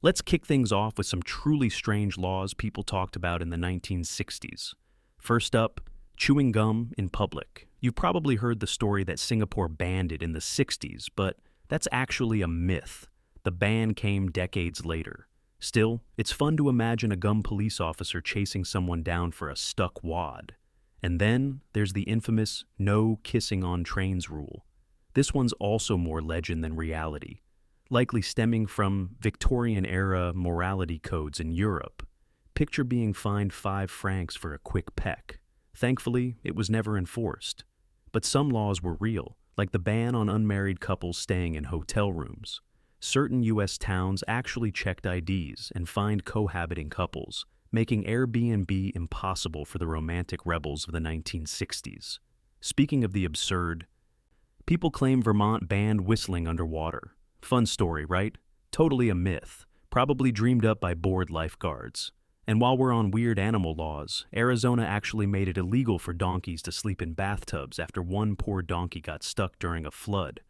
Let's kick things off with some truly strange laws people talked about in the 1960s. First up, chewing gum in public. You've probably heard the story that Singapore banned it in the 60s, but that's actually a myth. The ban came decades later. Still, it's fun to imagine a gum police officer chasing someone down for a stuck wad. And then there's the infamous no kissing on trains rule. This one's also more legend than reality, likely stemming from Victorian-era morality codes in Europe. Picture being fined 5 francs for a quick peck. Thankfully, it was never enforced. But some laws were real, like the ban on unmarried couples staying in hotel rooms. Certain U.S. towns actually checked IDs and fined cohabiting couples, making Airbnb impossible for the romantic rebels of the 1960s. Speaking of the absurd, people claim Vermont banned whistling underwater. Fun story, right? Totally a myth, probably dreamed up by bored lifeguards. And while we're on weird animal laws, Arizona actually made it illegal for donkeys to sleep in bathtubs after one poor donkey got stuck during a flood.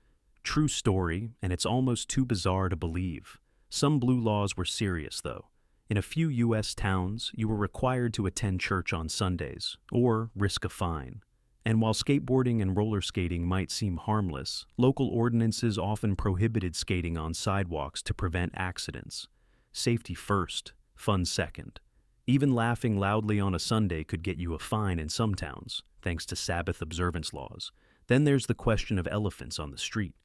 True story, and it's almost too bizarre to believe. Some blue laws were serious, though. In a few U.S. towns, you were required to attend church on Sundays, or risk a fine. And while skateboarding and roller skating might seem harmless, local ordinances often prohibited skating on sidewalks to prevent accidents. Safety first, fun second. Even laughing loudly on a Sunday could get you a fine in some towns, thanks to Sabbath observance laws. Then there's the question of elephants on the street.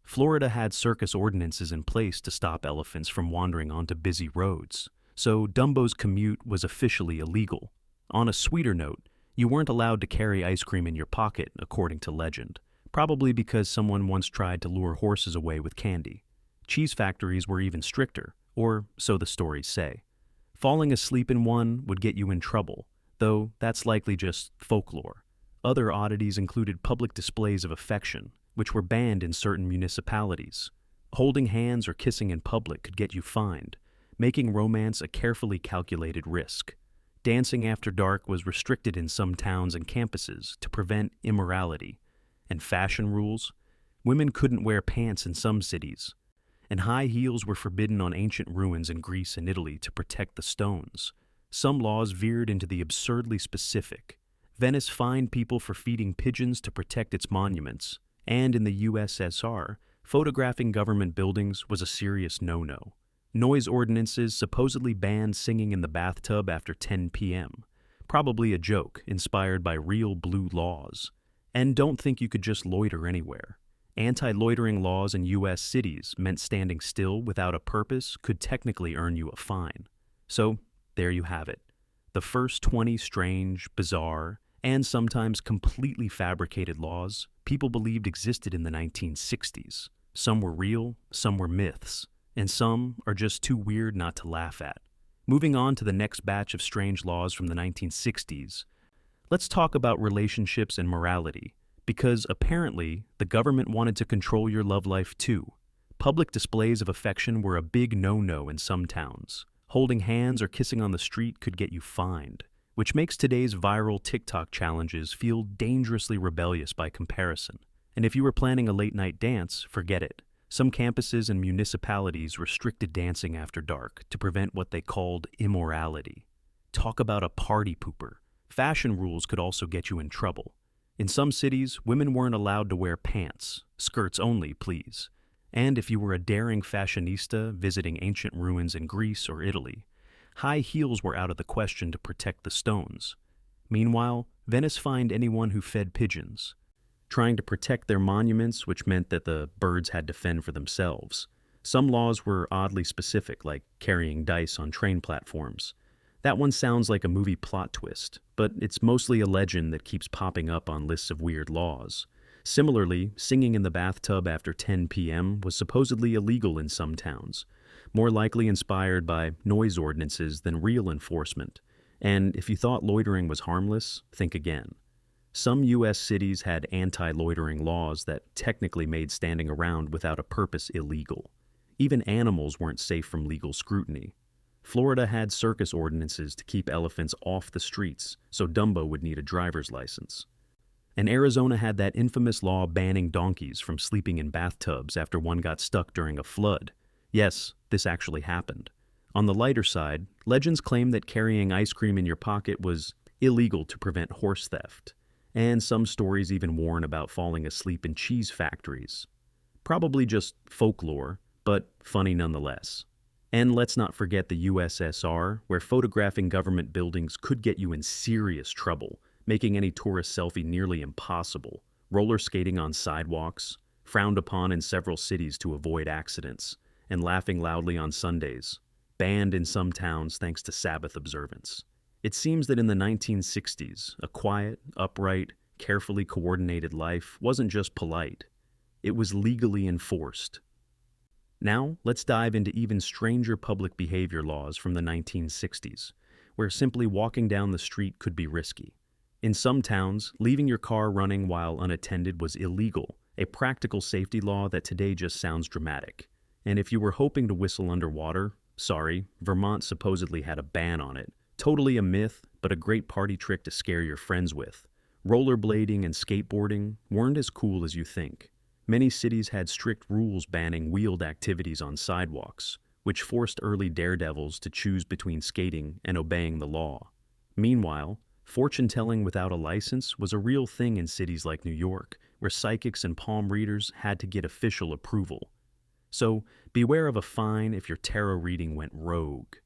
Florida had circus ordinances in place to stop elephants from wandering onto busy roads, so Dumbo's commute was officially illegal. On a sweeter note, you weren't allowed to carry ice cream in your pocket, according to legend, probably because someone once tried to lure horses away with candy. Cheese factories were even stricter, or so the stories say. Falling asleep in one would get you in trouble, though that's likely just folklore. Other oddities included public displays of affection, which were banned in certain municipalities. Holding hands or kissing in public could get you fined, making romance a carefully calculated risk. Dancing after dark was restricted in some towns and campuses to prevent immorality. And fashion rules? Women couldn't wear pants in some cities. And high heels were forbidden on ancient ruins in Greece and Italy to protect the stones. Some laws veered into the absurdly specific. Venice fined people for feeding pigeons to protect its monuments. And in the USSR, photographing government buildings was a serious no-no. Noise ordinances supposedly banned singing in the bathtub after 10 p.m. Probably a joke inspired by real blue laws. And don't think you could just loiter anywhere. Anti-loitering laws in U.S. cities meant standing still without a purpose could technically earn you a fine. So, there you have it. The first 20 strange, bizarre, and sometimes completely fabricated laws people believed existed in the 1960s. Some were real, some were myths, and some are just too weird not to laugh at. Moving on to the next batch of strange laws from the 1960s, let's talk about relationships and morality, because apparently the government wanted to control your love life too. Public displays of affection were a big no-no in some towns. Holding hands or kissing on the street could get you fined, which makes today's viral TikTok challenges feel dangerously rebellious by comparison. And if you were planning a late-night dance, forget it. Some campuses and municipalities restricted dancing after dark to prevent what they called immorality. Talk about a party pooper. Fashion rules could also get you in trouble. In some cities, women weren't allowed to wear pants. Skirts only, please. And if you were a daring fashionista visiting ancient ruins in Greece or Italy, high heels were out of the question to protect the stones. Meanwhile, Venice fined anyone who fed pigeons, trying to protect their monuments, which meant that the birds had to fend for themselves. Some laws were oddly specific, like carrying dice on train platforms. That one sounds like a movie plot twist, but it's mostly a legend that keeps popping up on lists of weird laws. Similarly, singing in the bathtub after 10 p.m. was supposedly illegal in some towns, more likely inspired by noise ordinances than real enforcement. And if you thought loitering was harmless, think again. Some U.S. cities had anti-loitering laws that technically made standing around without a purpose illegal. Even animals weren't safe from legal scrutiny. Florida had circus ordinances to keep elephants off the streets, so Dumbo would need a driver's license. And Arizona had that infamous law banning donkeys from sleeping in bathtubs after one got stuck during a flood. Yes, this actually happened. On the lighter side, legends claim that carrying ice cream in your pocket was illegal to prevent horse theft, and some stories even warn about falling asleep in cheese factories. Probably just folklore, but funny nonetheless. And let's not forget the USSR, where photographing government buildings could get you in serious trouble, making any tourist selfie nearly impossible. Roller skating on sidewalks, frowned upon in several cities to avoid accidents, and laughing loudly on Sundays, banned in some towns thanks to Sabbath observance. It seems that in the 1960s, a quiet, upright, carefully coordinated life wasn't just polite, it was legally enforced. Now, let's dive into even stranger public behavior laws from the 1960s, where simply walking down the street could be risky. In some towns, leaving your car running while unattended was illegal, a practical safety law that today just sounds dramatic. And if you were hoping to whistle underwater, sorry, Vermont supposedly had a ban on it. Totally a myth, but a great party trick to scare your friends with. Rollerblading and skateboarding weren't as cool as you think. Many cities had strict rules banning wheeled activities on sidewalks, which forced early daredevils to choose between skating and obeying the law. Meanwhile, fortune-telling without a license was a real thing in cities like New York, where psychics and palm readers had to get official approval. So, beware of a fine if your tarot reading went rogue.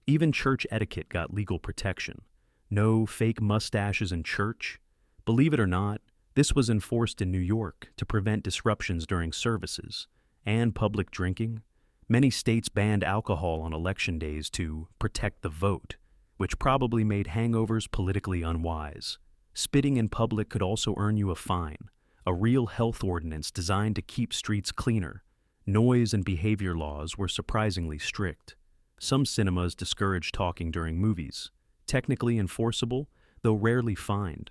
Even church etiquette got legal protection. No fake mustaches in church. Believe it or not, this was enforced in New York to prevent disruptions during services and public drinking. Many states banned alcohol on election days to protect the vote, which probably made hangovers politically unwise. Spitting in public could also earn you a fine, a real health ordinance designed to keep streets cleaner. Noise and behavior laws were surprisingly strict. Some cinemas discouraged talking during movies, technically enforceable, though rarely fined.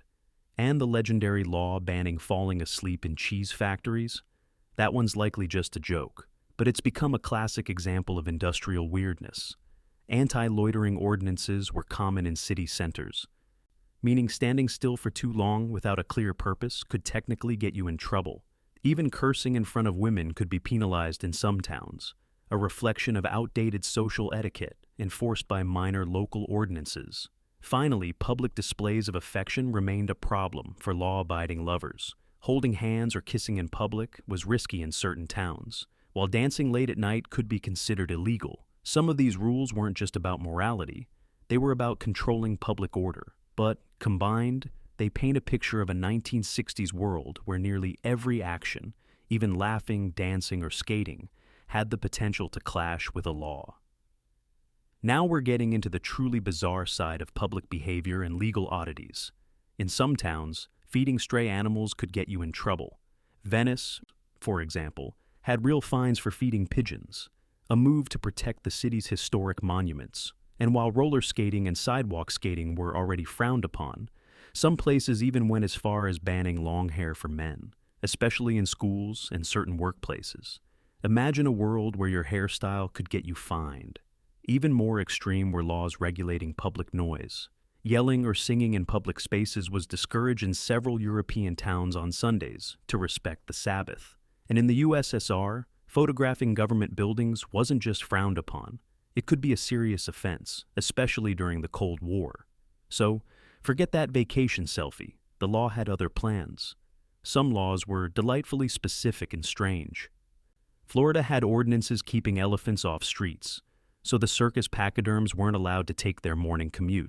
And the legendary law banning falling asleep in cheese factories? That one's likely just a joke, but it's become a classic example of industrial weirdness. Anti-loitering ordinances were common in city centers, meaning standing still for too long without a clear purpose could technically get you in trouble. Even cursing in front of women could be penalized in some towns, a reflection of outdated social etiquette enforced by minor local ordinances. Finally, public displays of affection remained a problem for law-abiding lovers. Holding hands or kissing in public was risky in certain towns, while dancing late at night could be considered illegal. Some of these rules weren't just about morality, they were about controlling public order. But, combined, they paint a picture of a 1960s world where nearly every action, even laughing, dancing, or skating, had the potential to clash with a law. Now we're getting into the truly bizarre side of public behavior and legal oddities. In some towns, feeding stray animals could get you in trouble. Venice, for example, had real fines for feeding pigeons, a move to protect the city's historic monuments. And while roller skating and sidewalk skating were already frowned upon, some places even went as far as banning long hair for men, especially in schools and certain workplaces. Imagine a world where your hairstyle could get you fined. Even more extreme were laws regulating public noise. Yelling or singing in public spaces was discouraged in several European towns on Sundays to respect the Sabbath. And in the USSR, photographing government buildings wasn't just frowned upon. It could be a serious offense, especially during the Cold War. So, forget that vacation selfie. The law had other plans. Some laws were delightfully specific and strange. Florida had ordinances keeping elephants off streets, so the circus pachyderms weren't allowed to take their morning commute.